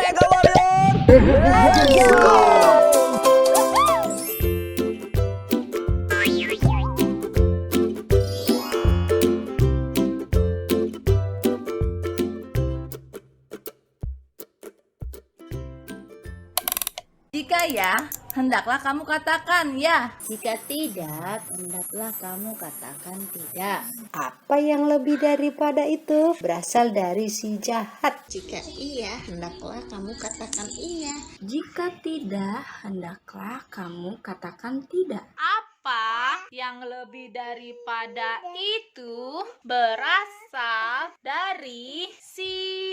Mega Warrior, let's go! Jika ya, hendaklah kamu katakan ya. Jika tidak, hendaklah kamu katakan tidak. Apa yang lebih daripada itu berasal dari si jahat. Jika iya, hendaklah kamu katakan iya. Jika tidak, hendaklah kamu katakan tidak. Apa yang lebih daripada itu berasal dari si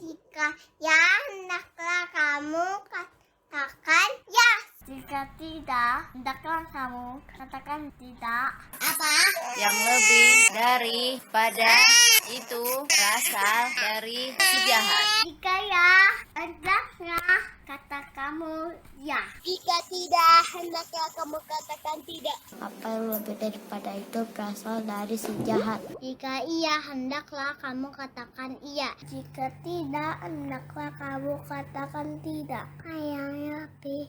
Jika ya, hendaklah kamu katakan ya. Jika tidak, hendaklah kamu katakan tidak. Apa? Yang lebih daripada itu berasal dari si jahat. Jika ya, hendaklah kata kamu ya. Jika tidak, hendaklah kamu katakan tidak. Apa yang lebih daripada itu berasal dari si jahat. Jika iya, hendaklah kamu katakan iya. Jika tidak, hendaklah kamu katakan tidak. Yang lebih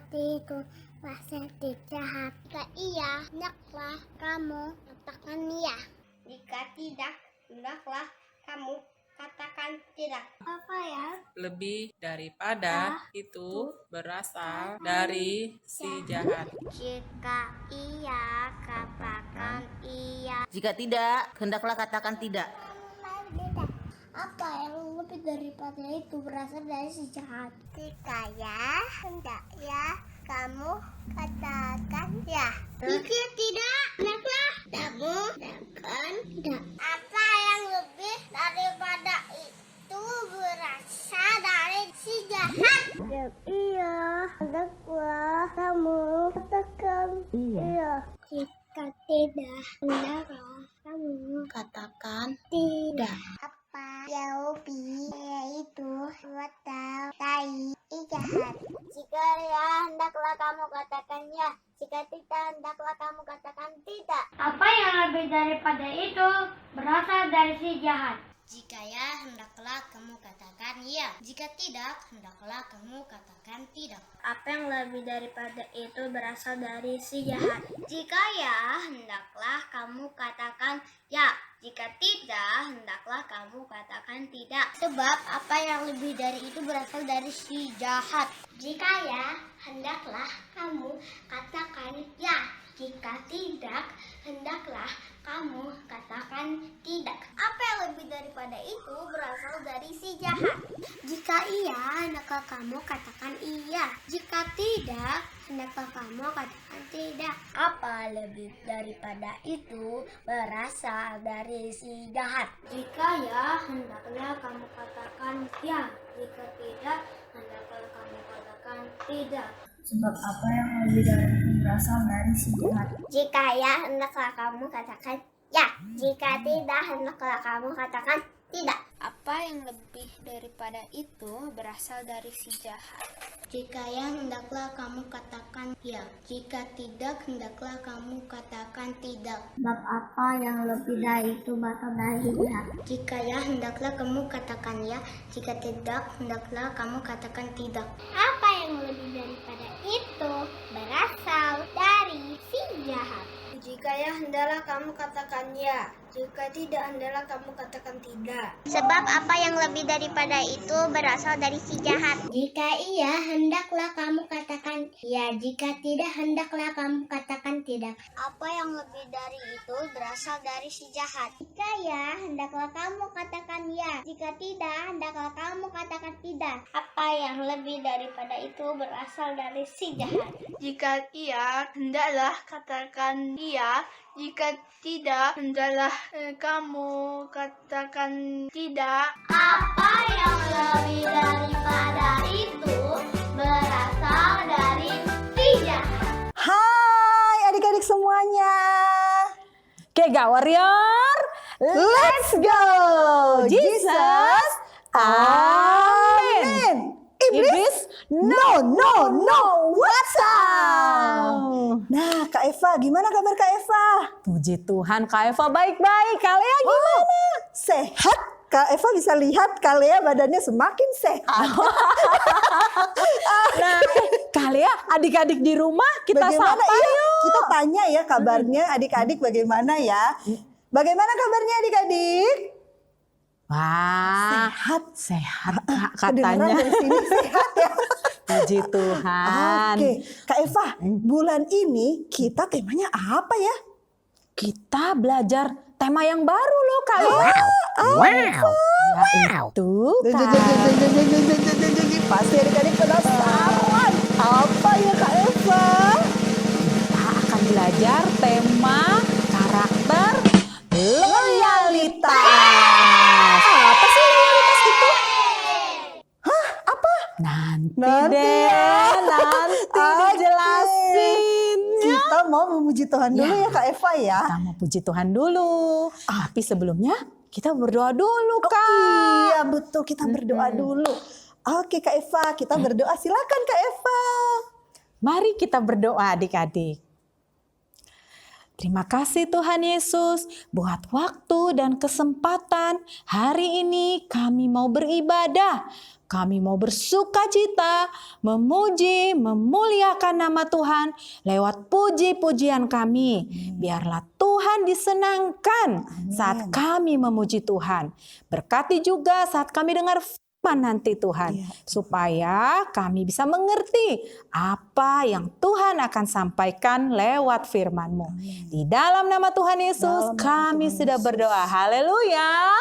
seperti itu berasal dari jahat. Jika iya, hendaklah kamu katakan iya. Jika tidak, hendaklah kamu katakan tidak. Apa ya? lebih daripada itu berasal dari si jahat. Jika iya, katakan iya. Jika tidak, hendaklah katakan tidak. Apa yang lebih daripada itu berasal dari si jahat? Jika ya, hendak ya, kamu katakan ya. Jika tidak, hendaklah kamu katakan tidak. Apa yang lebih daripada itu berasal dari si jahat? Iya, hendaklah kamu katakan iya. Jika tidak, hendaklah kamu Katakan tidak. Apa yang lebih yaitu berasal dari si jahat? Jika ya, hendaklah kamu katakan ya. Jika tidak, hendaklah kamu katakan tidak. Apa yang lebih daripada itu berasal dari si jahat? Jika ya, hendaklah kamu katakan ya. Jika tidak, hendaklah kamu katakan tidak. Apa yang lebih daripada itu berasal dari si jahat? Jika ya, hendaklah kamu katakan ya. Jika tidak, hendaklah kamu katakan tidak. Sebab apa yang lebih dari itu berasal dari si jahat. Jika ya, hendaklah kamu katakan ya. Jika tidak, hendaklah kamu katakan tidak. Apa yang lebih daripada itu berasal dari si jahat. Jika iya, hendaklah kamu katakan iya. Jika tidak, hendaklah kamu katakan tidak. Apa lebih daripada itu berasal dari si jahat. Jika ya, hendaklah kamu katakan ya. Jika tidak, hendaklah kamu katakan tidak. Sebab apa yang lebih dari itu berasal dari si jahat. Jika ya, hendaklah kamu katakan ya. Jika tidak, hendaklah kamu katakan tidak. Apa yang lebih daripada itu berasal dari si jahat. Jika ya, hendaklah kamu katakan ya. Jika tidak, hendaklah kamu katakan tidak. Sebab apa yang lebih dari itu berasal dari si jahat. Jika ya, hendaklah kamu katakan ya. Jika tidak, hendaklah kamu katakan tidak. Apa yang lebih daripada itu berasal dari si jahat. Jika ya, hendaklah kamu katakan ya. Jika tidak, hendaklah kamu katakan tidak. Sebab apa yang lebih daripada itu berasal dari si jahat. Jika iya, hendaklah kamu katakan ya. Jika tidak, hendaklah kamu katakan tidak. Apa yang lebih dari itu berasal dari si jahat. Jika ya, hendaklah kamu katakan ya. Jika tidak, hendaklah kamu katakan tidak. Apa yang lebih daripada itu berasal dari si jahat. Jika iya, hendaklah katakan iya. Jika tidak, hendaklah kamu katakan tidak. Apa yang lebih daripada itu berasal dari si jahat. Hai adik-adik semuanya. Mega Warrior, let's go! Jesus, amin. Iblis, no, what's up? Nah, Kak Eva, gimana kabar Kak Eva? Puji Tuhan, Kak Eva baik-baik. Kalian gimana? Sehat? Kak Eva bisa lihat Kak Lea badannya semakin sehat. Nah, Kak Lea, adik-adik di rumah kita Bagaimana sapa iya? yuk. Kita tanya ya kabarnya adik-adik bagaimana ya? Bagaimana kabarnya adik-adik? Wah, sehat Kak, Kedengeran katanya. dari sini sehat ya. Puji Tuhan. Oke, Kak Eva, bulan ini kita temanya apa ya? Kita belajar tema yang baru loh Kak Lea. Yaitu Pasti adik-adik penasaran. Apa ya Kak Eva? kita akan belajar tema karakter loyalitas. Apa sih loyalitas itu? Nanti Nanti deh, ya. nanti Oke. dijelasin. Kita mau memuji Tuhan dulu ya Kak Eva ya. Kita mau puji Tuhan dulu. Tapi sebelumnya kita berdoa dulu Kak. Iya betul, kita berdoa dulu. Oke Kak Eva, kita berdoa. Silakan Kak Eva. Mari kita berdoa adik-adik. Terima kasih Tuhan Yesus buat waktu dan kesempatan hari ini kami mau beribadah. Kami mau bersuka cita, memuji, memuliakan nama Tuhan lewat puji-pujian kami. Biarlah Tuhan disenangkan saat kami memuji Tuhan. Berkati juga saat kami dengar firman nanti Tuhan. Supaya kami bisa mengerti apa yang Tuhan akan sampaikan lewat firman-Mu. Di dalam nama Tuhan Yesus kami sudah berdoa. Haleluya.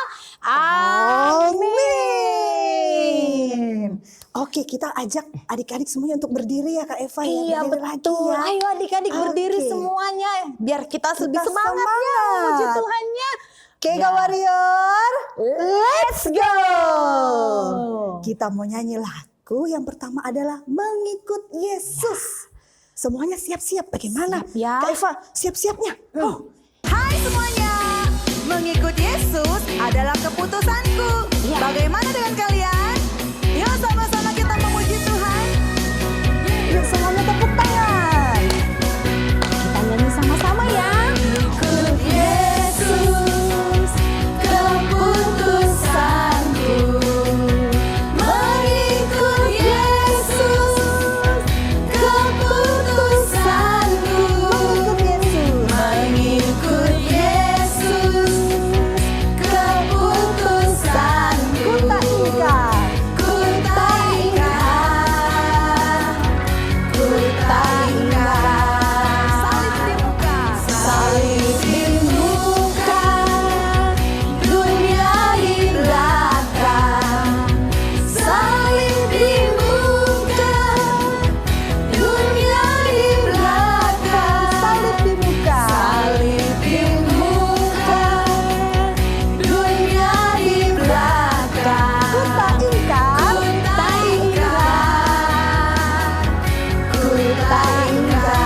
Amin. Oke, kita ajak adik-adik semuanya untuk berdiri ya Kak Eva ya. Iya Berdiri lagi betul. ya. Ayo adik-adik berdiri Oke. semuanya. Biar kita lebih Kita semangat ya. semangat. Puji Tuhannya. Kega Warrior, let's go. Oh. Kita mau nyanyi lagu yang pertama adalah Mengikut Yesus. Semuanya siap-siap. Bagaimana? Siap ya. Kak Eva, siap-siapnya. Hai semuanya, mengikut Yesus adalah keputusanku. Bagaimana dengan kalian? Yuk sama-sama kita memuji Tuhan. Yuk semuanya tepuk tangan. Kita nyanyi sama-sama ya. Mengikut Yesus, keputusanku. Mengikut Yesus, keputusanku. Mengikut Yesus. Mengikut Yesus, keputusanku. Ku tak ingkar. Ku tak ingkar. Salib di muka, dunia di belakang. Salib di muka, dunia di belakang. Salib di muka. Salib di muka, dunia di belakang. Ku tak ingkar. Ku tak ingkar. Ku tak ingkar.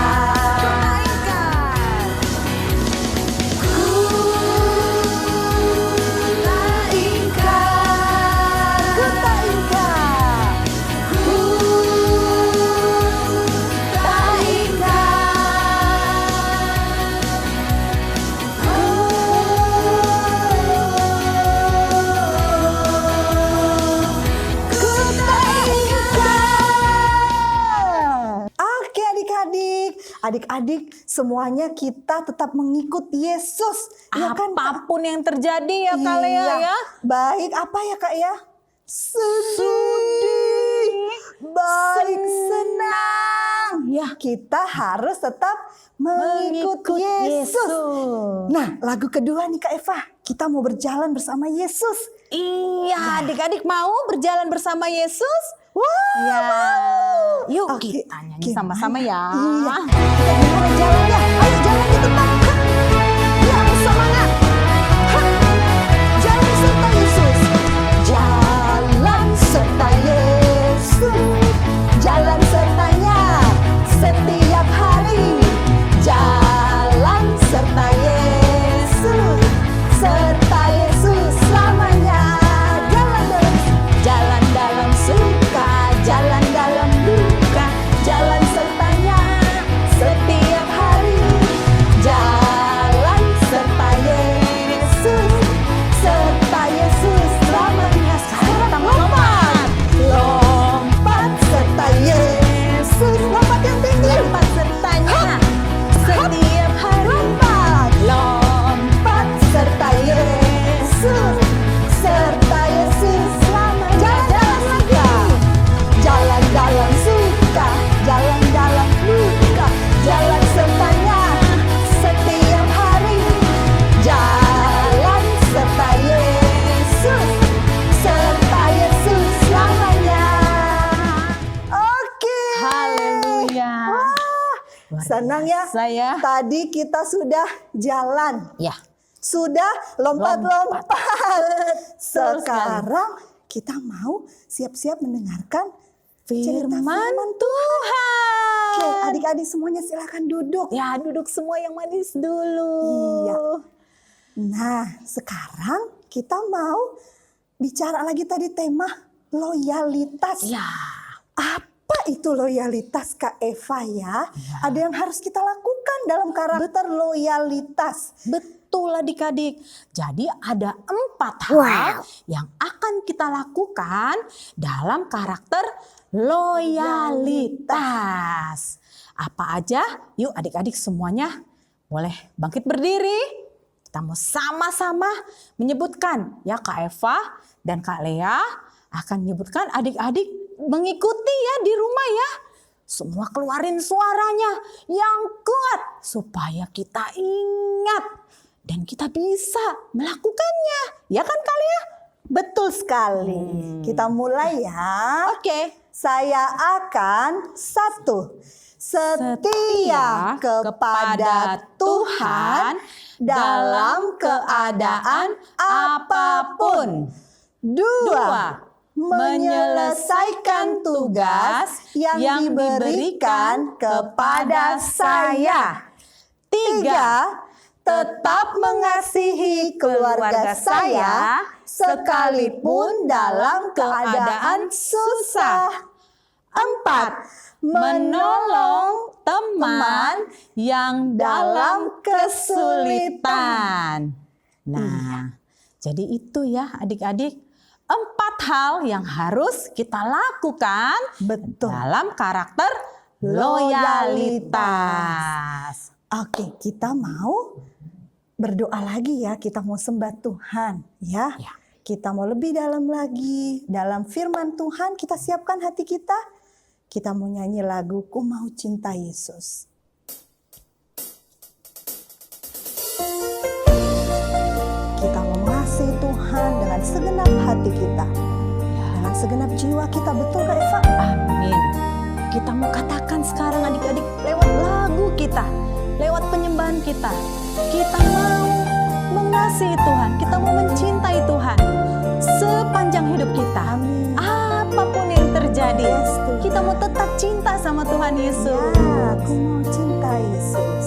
Ku tak ingkar. Ku tak ingkar. Ku tak Oke adik-adik. Adik-adik semuanya kita tetap mengikut Yesus. Ya kan, Kak? Apapun yang terjadi ya Kak Lea Iya. ya. Baik apa ya Kak ya? Sedih. Baik senang. Ya kita harus tetap mengikut Yesus. Nah lagu kedua nih Kak Eva. Kita mau berjalan bersama Yesus. Iya, adik-adik mau berjalan bersama Yesus? Wah. Ya. Yuk Oke, kita nyanyi gimana? sama-sama ya. Iya. Kita gimana jalannya? Ayo jalan di depan. Ya harus semangat. Hah. Jalan serta Yesus. Jalan serta Yesus. Jalan sertanya setiap hari. Jalan serta Yesus. Serta Yesus selamanya. Jalan dalam suka, jalan dalam duka, jalan sertanya setiap hari. Jalan Senang ya? Saya. Tadi kita sudah jalan. Ya. Sudah lompat-lompat. Sekarang kita mau siap-siap mendengarkan cerita Firman Tuhan. Oke, adik-adik semuanya silakan duduk. Ya, duduk semua yang manis dulu. Iya. Nah, sekarang kita mau bicara lagi tadi tema loyalitas. Ya. Apa itu loyalitas Kak Eva ya? Ada yang harus kita lakukan dalam karakter loyalitas. Betul adik-adik. Jadi ada 4 hal yang akan kita lakukan dalam karakter loyalitas. Apa aja? Yuk adik-adik semuanya boleh bangkit berdiri. Kita mau sama-sama menyebutkan ya, Kak Eva dan Kak Lea akan menyebutkan, adik-adik mengikuti ya di rumah ya. Semua keluarin suaranya yang kuat supaya kita ingat dan kita bisa melakukannya. Ya kan Kak Lea? Betul sekali. Kita mulai ya. Oke. Saya akan 1. Setia kepada Tuhan dalam keadaan apapun. 2. Menyelesaikan tugas yang diberikan kepada saya. 3. Tetap mengasihi keluarga saya sekalipun dalam keadaan susah. 4. Menolong teman yang dalam kesulitan. Nah, jadi itu ya adik-adik, 4 hal yang harus kita lakukan dalam karakter loyalitas. Oke, kita mau berdoa lagi ya. Kita mau sembah Tuhan ya. Kita mau lebih dalam lagi dalam firman Tuhan. Kita siapkan hati kita. Kita mau nyanyi lagu Ku Mau Cinta Yesus. Kita mau mengasihi Tuhan dengan segenap hati kita. Dengan segenap jiwa kita. Betul Kak Eva? Amin. Kita mau katakan sekarang adik-adik lewat lagu kita, lewat penyembahan kita. Kita mau mengasihi Tuhan, kita mau mencintai Tuhan sepanjang hidup kita. Amin. Apapun yang terjadi, kita mau tetap cinta sama Tuhan Yesus. Ya, aku mau cinta Yesus.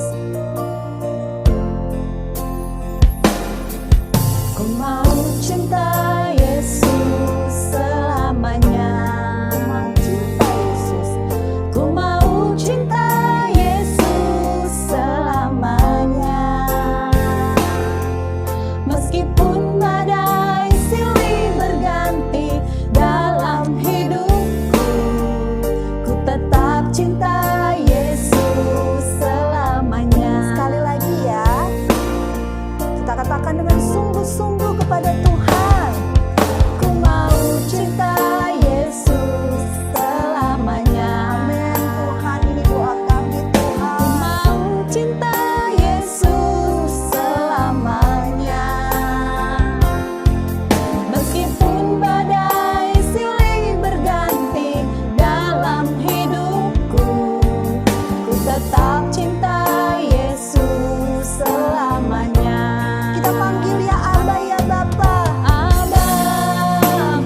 Ku mau cinta Yesus selamanya. Ku mau cinta Yesus selamanya. Meskipun badai silih berganti dalam hidupku, ku tetap cinta Yesus selamanya. Sekali lagi ya. Kita katakan dengan sungguh-sungguh kepada Tuhan. Ku mau cinta Yesus selamanya. Amin Tuhan, ini doa kami Tuhan. Ku mau cinta Yesus selamanya. Meskipun badai silih berganti dalam hidupku, ku tetap cinta Yesus selamanya. Kita panggil ya Aba ya Bapa. Aba,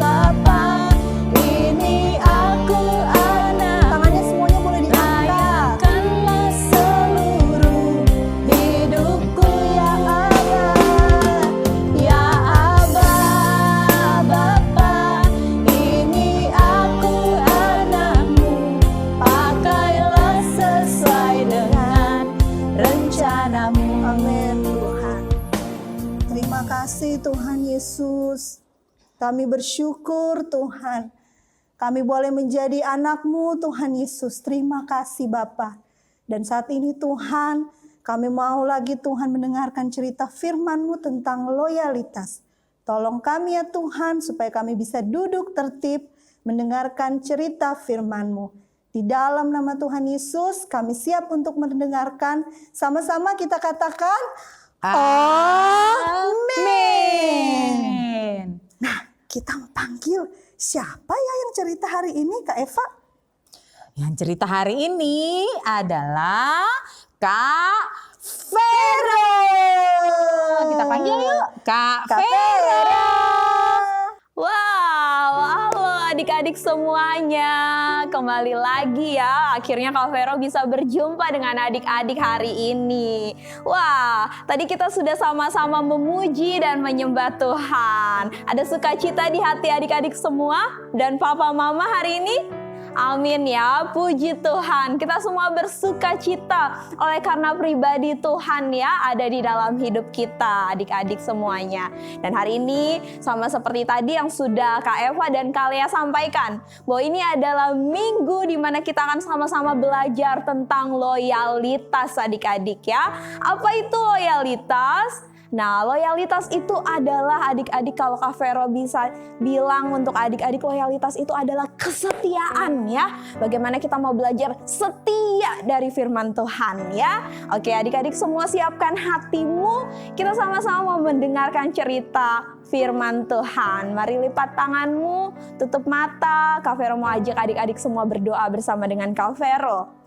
Bapa, ini aku anak. Tangannya semuanya boleh diangkat. Layakkanlah seluruh hidupku ya Aba. Ya Aba, Bapa, ini aku anakmu. Pakailah sesuai dengan rencanamu. Amin Tuhan. Terima kasih Tuhan Yesus. Kami bersyukur Tuhan. Kami boleh menjadi anak-Mu Tuhan Yesus. Terima kasih Bapa. Dan saat ini Tuhan, kami mau lagi Tuhan mendengarkan cerita firman-Mu tentang loyalitas. Tolong kami ya Tuhan supaya kami bisa duduk tertib mendengarkan cerita firman-Mu. Di dalam nama Tuhan Yesus kami siap untuk mendengarkan. Sama-sama kita katakan Amin. Nah, kita panggil siapa ya yang cerita hari ini Kak Eva? Yang cerita hari ini adalah Kak Vero. Kita panggil yuk, Kak Vero. Wow, halo adik-adik semuanya. Kembali lagi ya, akhirnya Kak Vero bisa berjumpa dengan adik-adik hari ini. Wah, tadi kita sudah sama-sama memuji dan menyembah Tuhan. Ada sukacita di hati adik-adik semua dan papa mama hari ini? Amin ya, puji Tuhan. Kita semua bersuka cita oleh karena pribadi Tuhan ya ada di dalam hidup kita, adik-adik semuanya. Dan hari ini sama seperti tadi yang sudah Kak Eva dan Kak Lea sampaikan, bahwa ini adalah minggu di mana kita akan sama-sama belajar tentang loyalitas adik-adik ya. Apa itu loyalitas? Nah, loyalitas itu adalah adik-adik, kalau Kak Vero bisa bilang untuk adik-adik, loyalitas itu adalah kesetiaan ya. Bagaimana kita mau belajar setia dari firman Tuhan ya. Oke, adik-adik semua siapkan hatimu. Kita sama-sama mau mendengarkan cerita firman Tuhan. Mari lipat tanganmu, tutup mata. Kak Vero mau ajak adik-adik semua berdoa bersama dengan Kak Vero.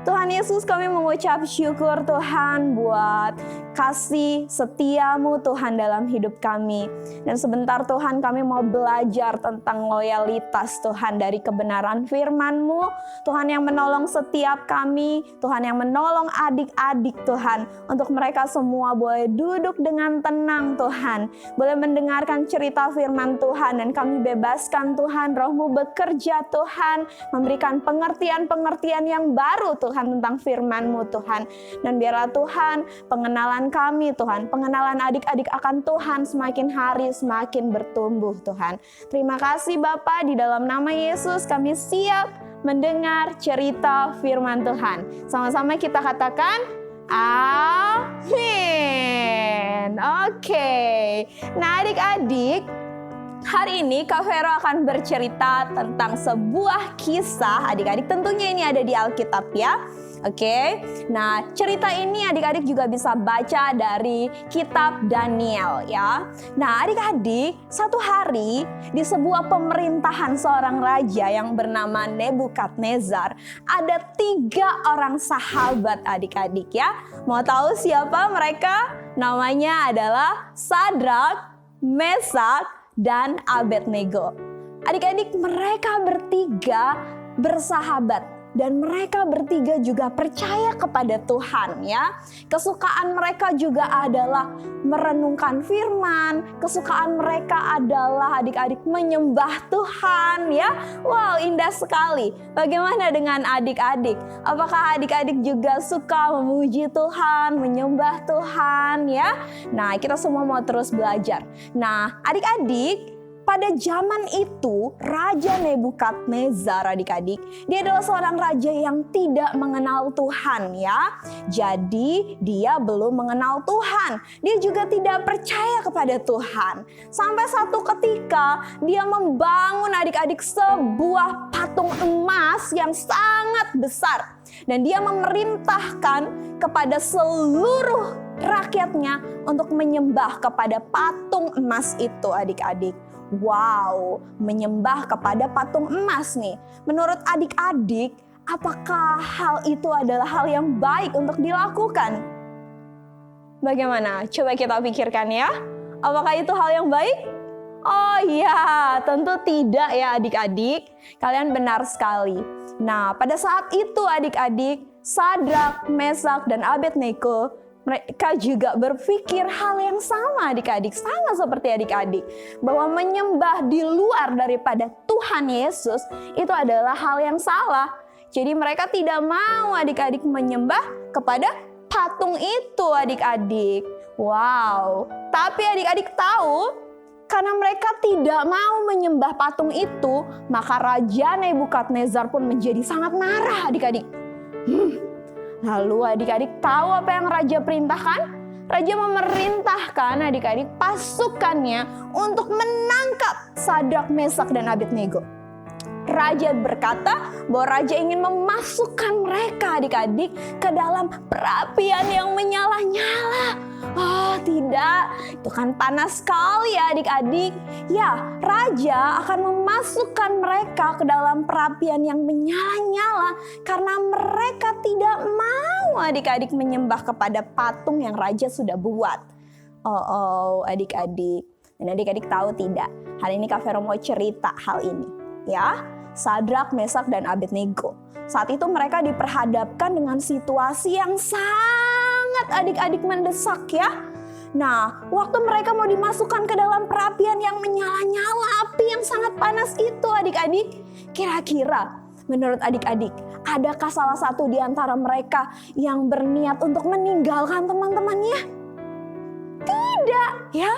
Tuhan Yesus, kami mengucap syukur Tuhan buat kasih setiamu Tuhan dalam hidup kami. Dan sebentar Tuhan kami mau belajar tentang loyalitas Tuhan dari kebenaran firman-Mu. Tuhan yang menolong setiap kami, Tuhan yang menolong adik-adik Tuhan. Untuk mereka semua boleh duduk dengan tenang Tuhan. Boleh mendengarkan cerita firman Tuhan dan kami bebaskan Tuhan. Roh-Mu bekerja Tuhan, memberikan pengertian-pengertian yang baru Tuhan tentang firman-Mu Tuhan. Dan biarlah Tuhan pengenalan kami Tuhan, pengenalan adik-adik akan Tuhan semakin hari semakin bertumbuh Tuhan. Terima kasih Bapa, di dalam nama Yesus kami siap mendengar cerita firman Tuhan. Sama-sama kita katakan amin. Oke. Nah adik-adik, hari ini Kak Vero akan bercerita tentang sebuah kisah. Adik-adik tentunya ini ada di Alkitab ya. Oke. Nah, cerita ini adik-adik juga bisa baca dari kitab Daniel ya. Nah, adik-adik, satu hari di sebuah pemerintahan seorang raja yang bernama Nebukadnezar, ada 3 orang sahabat adik-adik ya. Mau tahu siapa mereka? Namanya adalah Sadrak, Mesak, dan Abednego. Adik-adik, mereka bertiga bersahabat dan mereka bertiga juga percaya kepada Tuhan ya. Kesukaan mereka juga adalah merenungkan firman. Kesukaan mereka adalah adik-adik menyembah Tuhan ya. Wow, indah sekali. Bagaimana dengan adik-adik? Apakah adik-adik juga suka memuji Tuhan, menyembah Tuhan ya? Nah, kita semua mau terus belajar. Nah, adik-adik, pada zaman itu, Raja Nebukadnezar adik-adik, dia adalah seorang raja yang tidak mengenal Tuhan ya. Jadi dia belum mengenal Tuhan. Dia juga tidak percaya kepada Tuhan. Sampai satu ketika dia membangun adik-adik sebuah patung emas yang sangat besar. Dan dia memerintahkan kepada seluruh rakyatnya untuk menyembah kepada patung emas itu adik-adik. Wow, menyembah kepada patung emas nih. Menurut adik-adik, apakah hal itu adalah hal yang baik untuk dilakukan? Bagaimana? Coba kita pikirkan ya. Apakah itu hal yang baik? Oh iya, tentu tidak ya adik-adik. Kalian benar sekali. Nah, pada saat itu adik-adik, Sadrak, Mesak, dan Abednego, mereka juga berpikir hal yang sama adik-adik, sama seperti adik-adik, bahwa menyembah di luar daripada Tuhan Yesus itu adalah hal yang salah. Jadi mereka tidak mau adik-adik menyembah kepada patung itu adik-adik. Wow, tapi adik-adik tahu, karena mereka tidak mau menyembah patung itu, maka Raja Nebukadnezar pun menjadi sangat marah adik-adik. Lalu adik-adik tahu apa yang raja perintahkan? Raja memerintahkan adik-adik pasukannya untuk menangkap Sadrak, Mesak, dan Abednego. Raja berkata bahwa Raja ingin memasukkan mereka adik-adik ke dalam perapian yang menyala-nyala. Oh tidak, itu kan panas sekali ya adik-adik. Ya, Raja akan memasukkan mereka ke dalam perapian yang menyala-nyala karena mereka tidak mau adik-adik menyembah kepada patung yang Raja sudah buat. Oh adik-adik. Dan adik-adik tahu tidak, hari ini Kak Vero mau cerita hal ini. Ya, Sadrak, Mesak, dan Abednego. Saat itu mereka diperhadapkan dengan situasi yang sangat adik-adik mendesak ya. Nah, waktu mereka mau dimasukkan ke dalam perapian yang menyala-nyala, api yang sangat panas itu adik-adik, kira-kira menurut adik-adik, adakah salah satu di antara mereka yang berniat untuk meninggalkan teman-temannya? Tidak ya,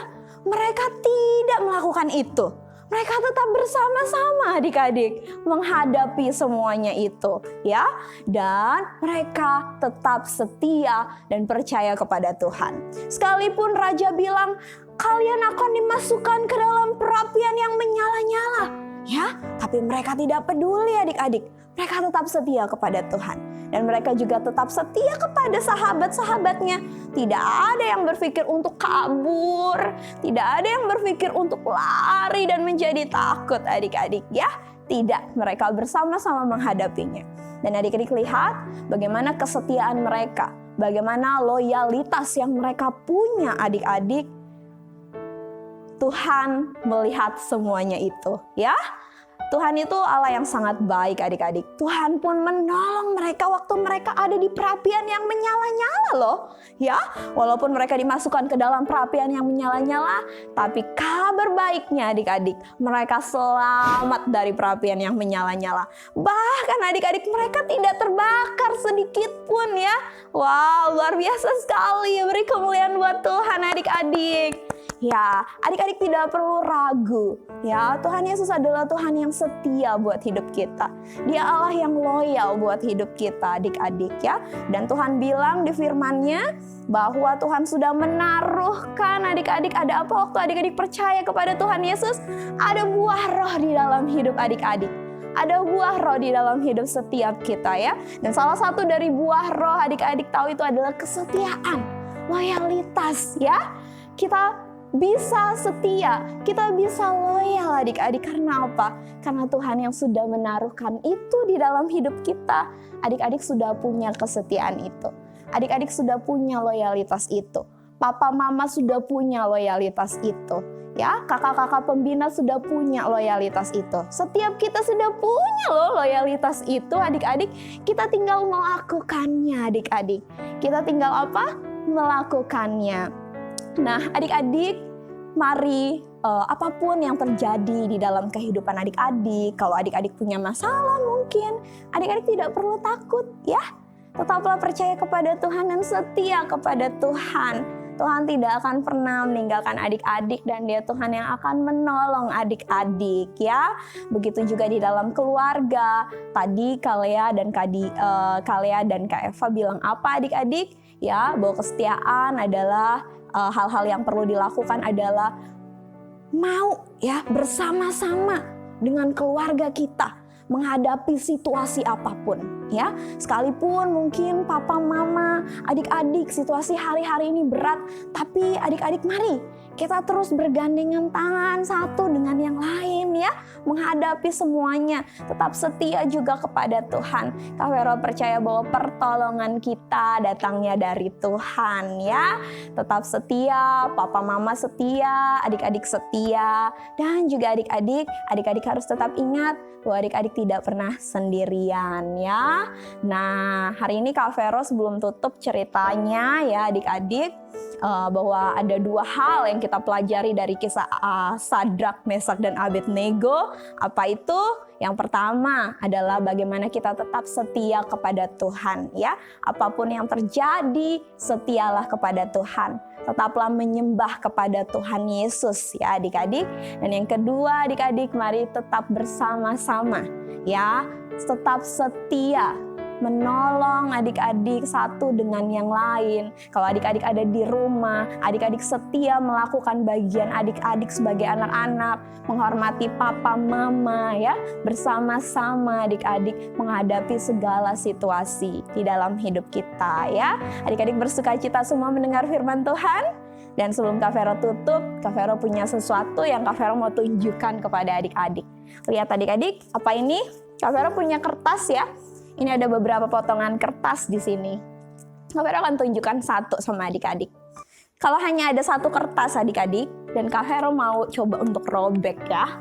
mereka tidak melakukan itu. Mereka tetap bersama-sama adik-adik menghadapi semuanya itu ya. Dan mereka tetap setia dan percaya kepada Tuhan. Sekalipun Raja bilang kalian akan dimasukkan ke dalam perapian yang menyala-nyala ya. Tapi mereka tidak peduli adik-adik. Mereka tetap setia kepada Tuhan. Dan mereka juga tetap setia kepada sahabat-sahabatnya. Tidak ada yang berpikir untuk kabur. Tidak ada yang berpikir untuk lari dan menjadi takut adik-adik ya. Tidak, mereka bersama-sama menghadapinya. Dan adik-adik lihat bagaimana kesetiaan mereka. Bagaimana loyalitas yang mereka punya adik-adik. Tuhan melihat semuanya itu ya. Tuhan itu Allah yang sangat baik adik-adik. Tuhan pun menolong mereka waktu mereka ada di perapian yang menyala-nyala loh. Ya, walaupun mereka dimasukkan ke dalam perapian yang menyala-nyala, tapi kabar baiknya adik-adik, mereka selamat dari perapian yang menyala-nyala. Bahkan adik-adik mereka tidak terbakar sedikit pun ya. Wow, luar biasa sekali. Beri kemuliaan buat Tuhan adik-adik. Ya, adik-adik tidak perlu ragu. Ya, Tuhan Yesus adalah Tuhan yang setia buat hidup kita. Dia Allah yang loyal buat hidup kita adik-adik ya. Dan Tuhan bilang di firman-Nya bahwa Tuhan sudah menaruhkan adik-adik, ada apa waktu adik-adik percaya kepada Tuhan Yesus? Ada buah roh di dalam hidup adik-adik. Ada buah roh di dalam hidup setiap kita ya. Dan salah satu dari buah roh adik-adik tahu itu adalah kesetiaan, loyalitas ya. Kita bisa setia, kita bisa loyal adik-adik. Karena apa? Karena Tuhan yang sudah menaruhkan itu di dalam hidup kita. Adik-adik sudah punya kesetiaan itu. Adik-adik sudah punya loyalitas itu. Papa mama sudah punya loyalitas itu. Ya, kakak-kakak pembina sudah punya loyalitas itu. Setiap kita sudah punya loh loyalitas itu adik-adik. Kita tinggal melakukannya adik-adik. Kita tinggal apa? Melakukannya. Nah adik-adik, mari apapun yang terjadi di dalam kehidupan adik-adik, kalau adik-adik punya masalah mungkin, adik-adik tidak perlu takut ya. Tetaplah percaya kepada Tuhan dan setia kepada Tuhan. Tuhan tidak akan pernah meninggalkan adik-adik dan Dia Tuhan yang akan menolong adik-adik ya. Begitu juga di dalam keluarga. Tadi Kalea dan Kak Eva bilang apa adik-adik? Ya, bahwa kesetiaan adalah hal-hal yang perlu dilakukan adalah mau ya bersama-sama dengan keluarga kita menghadapi situasi apapun ya. Sekalipun mungkin papa mama, adik-adik situasi hari-hari ini berat, tapi adik-adik mari kita terus bergandengan tangan satu dengan yang lain ya, menghadapi semuanya. Tetap setia juga kepada Tuhan. Kak Vero percaya bahwa pertolongan kita datangnya dari Tuhan ya. Tetap setia, papa mama setia, adik-adik setia. Dan juga adik-adik harus tetap ingat bahwa adik-adik tidak pernah sendirian ya. Nah, hari ini Kak Vero sebelum tutup ceritanya ya adik-adik, bahwa ada dua hal yang kita pelajari dari kisah Sadrak, Mesak, dan Abednego. Apa itu? Yang pertama adalah bagaimana kita tetap setia kepada Tuhan ya. Apapun yang terjadi, setialah kepada Tuhan. Tetaplah menyembah kepada Tuhan Yesus ya adik-adik. Dan yang kedua adik-adik, mari tetap bersama-sama ya. Tetap setia menolong adik-adik satu dengan yang lain. Kalau adik-adik ada di rumah, adik-adik setia melakukan bagian adik-adik sebagai anak-anak, menghormati papa mama ya, bersama-sama adik-adik menghadapi segala situasi di dalam hidup kita ya. Adik-adik bersukacita semua mendengar firman Tuhan. Dan sebelum Kak Vero tutup, Kak Vero punya sesuatu yang Kak Vero mau tunjukkan kepada adik-adik. Lihat adik-adik, apa ini? Kak Vero punya kertas ya. Ini ada beberapa potongan kertas di sini. Kak Vero akan tunjukkan satu sama adik-adik. Kalau hanya ada satu kertas adik-adik, dan Kak Vero mau coba untuk robek ya.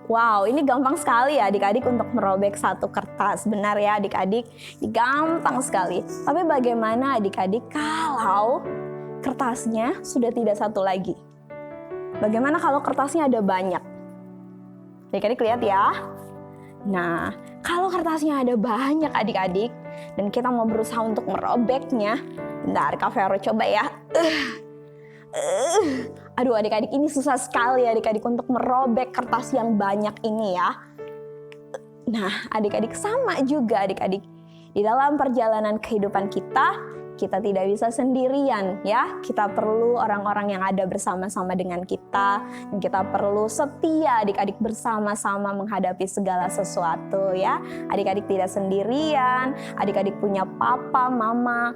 Wow, ini gampang sekali ya adik-adik untuk merobek satu kertas. Benar ya adik-adik? Ini gampang sekali. Tapi bagaimana adik-adik kalau kertasnya sudah tidak satu lagi? Bagaimana kalau kertasnya ada banyak? Adik-adik lihat ya. Nah, kalau kertasnya ada banyak adik-adik dan kita mau berusaha untuk merobeknya, bentar Kak Vero coba ya. Aduh adik-adik, ini susah sekali adik-adik untuk merobek kertas yang banyak ini ya. Nah, adik-adik sama juga adik-adik. Di dalam perjalanan kehidupan kita tidak bisa sendirian ya. Kita perlu orang-orang yang ada bersama-sama dengan kita, dan kita perlu setia adik-adik bersama-sama menghadapi segala sesuatu ya. Adik-adik tidak sendirian, adik-adik punya papa mama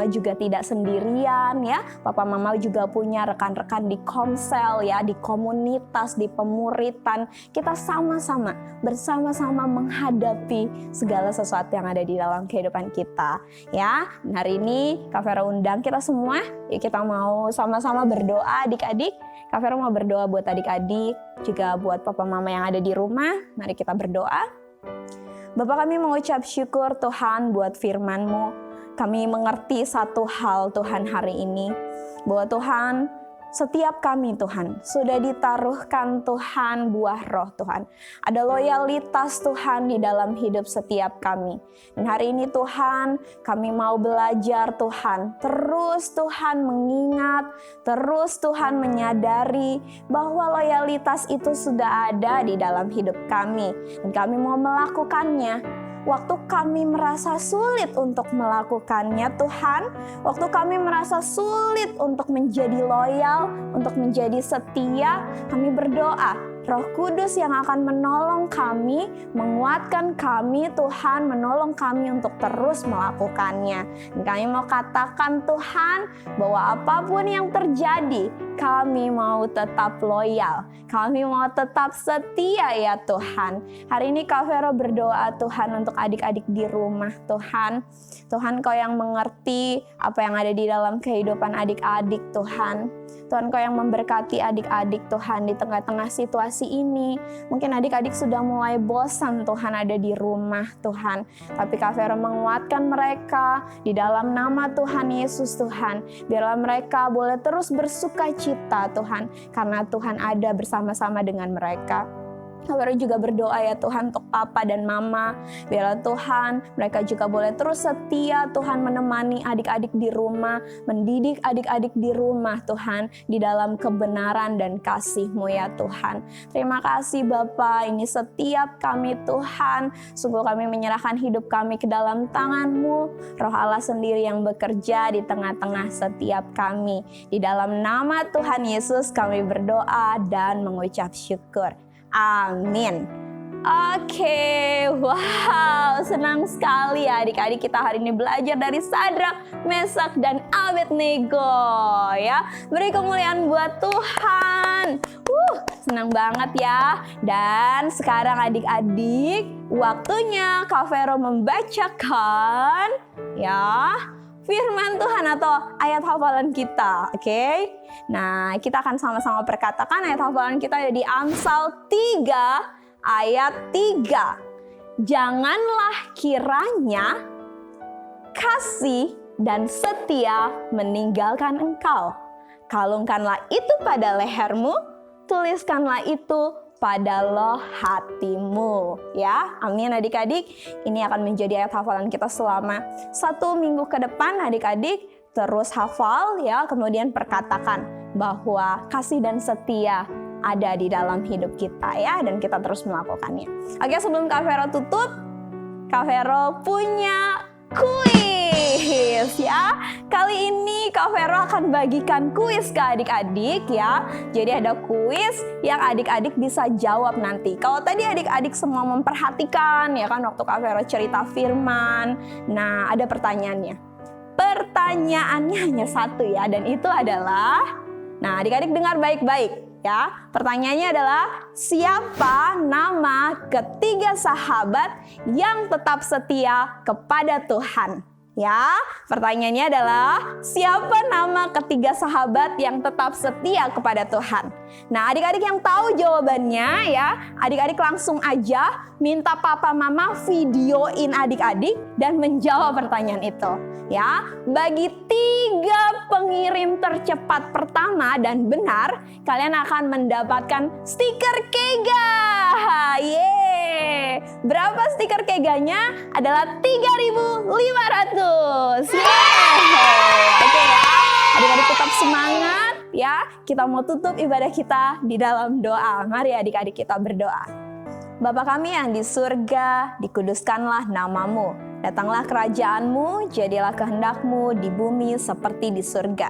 juga tidak sendirian ya. Papa mama juga punya rekan-rekan di komsel ya, di komunitas, di pemuritan. Kita sama-sama bersama-sama menghadapi segala sesuatu yang ada di dalam kehidupan kita ya. Hari ini Kak Vero undang kita semua, yuk kita mau sama-sama berdoa adik-adik. Kak Vero mau berdoa buat adik-adik, juga buat papa mama yang ada di rumah. Mari kita berdoa. Bapa, kami mengucap syukur Tuhan buat firman-Mu. Kami mengerti satu hal Tuhan hari ini, bahwa Tuhan, setiap kami Tuhan sudah ditaruhkan Tuhan buah roh Tuhan. Ada loyalitas Tuhan di dalam hidup setiap kami. Dan hari ini Tuhan, kami mau belajar Tuhan. Terus Tuhan mengingat, terus Tuhan menyadari bahwa loyalitas itu sudah ada di dalam hidup kami. Dan kami mau melakukannya. Waktu kami merasa sulit untuk melakukannya Tuhan, waktu kami merasa sulit untuk menjadi loyal, untuk menjadi setia, kami berdoa, Roh Kudus yang akan menolong kami, menguatkan kami Tuhan, menolong kami untuk terus melakukannya. Dan kami mau katakan Tuhan, bahwa apapun yang terjadi, kami mau tetap loyal, kami mau tetap setia ya Tuhan. Hari ini Kak Vero berdoa Tuhan untuk adik-adik di rumah Tuhan. Tuhan Kau yang mengerti apa yang ada di dalam kehidupan adik-adik Tuhan. Tuhan Kau yang memberkati adik-adik Tuhan di tengah-tengah situasi ini. Mungkin adik-adik sudah mulai bosan Tuhan ada di rumah Tuhan. Tapi Kak Vero menguatkan mereka di dalam nama Tuhan Yesus Tuhan. Biarlah mereka boleh terus bersukacita Tuhan. Karena Tuhan ada bersama-sama dengan mereka. Kak Vero juga berdoa ya Tuhan untuk papa dan mama. Biarlah Tuhan mereka juga boleh terus setia Tuhan menemani adik-adik di rumah. Mendidik adik-adik di rumah Tuhan. Di dalam kebenaran dan kasih-Mu ya Tuhan. Terima kasih Bapa, ini setiap kami Tuhan. Sungguh kami menyerahkan hidup kami ke dalam tangan-Mu. Roh Allah sendiri yang bekerja di tengah-tengah setiap kami. Di dalam nama Tuhan Yesus kami berdoa dan mengucap syukur. Amin. Oke, wow, senang sekali ya adik-adik kita hari ini belajar dari Sadrak, Mesak, dan Abednego ya. Beri kemuliaan buat Tuhan. Senang banget ya. Dan sekarang adik-adik, waktunya Kak Vero membacakan ya firman Tuhan atau ayat hafalan kita, oke? Nah, kita akan sama-sama perkatakan ayat hafalan kita ada di Amsal 3 ayat 3. Janganlah kiranya kasih dan setia meninggalkan engkau. Kalungkanlah itu pada lehermu, tuliskanlah itu pada loh hatimu ya. Amin adik-adik. Ini akan menjadi ayat hafalan kita selama 1 minggu ke depan adik-adik. Terus hafal ya, kemudian perkatakan bahwa kasih dan setia ada di dalam hidup kita ya, dan kita terus melakukannya. Oke, sebelum Kak Vero tutup, Kak Vero punya kuis ya. Kali ini Kak Vero akan bagikan kuis ke adik-adik ya. Jadi ada kuis yang adik-adik bisa jawab nanti. Kalau tadi adik-adik semua memperhatikan ya kan waktu Kak Vero cerita firman. Nah, ada pertanyaannya. Pertanyaannya hanya satu ya, dan itu adalah, nah adik-adik dengar baik-baik ya. Pertanyaannya adalah, siapa nama ketiga sahabat yang tetap setia kepada Tuhan? Ya, pertanyaannya adalah, siapa nama ketiga sahabat yang tetap setia kepada Tuhan? Nah, adik-adik yang tahu jawabannya ya, adik-adik langsung aja minta papa mama videoin adik-adik dan menjawab pertanyaan itu. Ya, bagi 3 pengirim tercepat pertama dan benar, kalian akan mendapatkan stiker Kega. Yeay! Berapa stiker Keganya? Adalah 3.500. Yeay! Oke ya, adik-adik tetap semangat ya. Kita mau tutup ibadah kita di dalam doa. Mari adik-adik kita berdoa. Bapa kami yang di surga, dikuduskanlah namamu. Datanglah kerajaanmu, jadilah kehendakmu di bumi seperti di surga.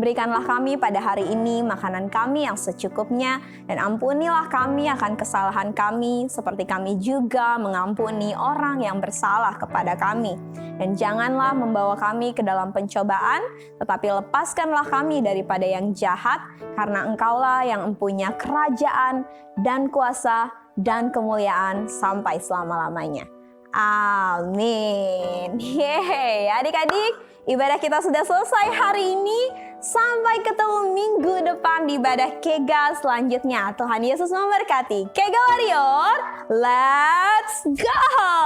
Berikanlah kami pada hari ini makanan kami yang secukupnya, dan ampunilah kami akan kesalahan kami, seperti kami juga mengampuni orang yang bersalah kepada kami. Dan janganlah membawa kami ke dalam pencobaan, tetapi lepaskanlah kami daripada yang jahat, karena Engkaulah yang mempunyai kerajaan dan kuasa dan kemuliaan sampai selama-lamanya. Amin. Yeay, adik-adik, ibadah kita sudah selesai hari ini. Sampai ketemu minggu depan di ibadah Kega selanjutnya. Tuhan Yesus memberkati. Kega Warrior, let's go!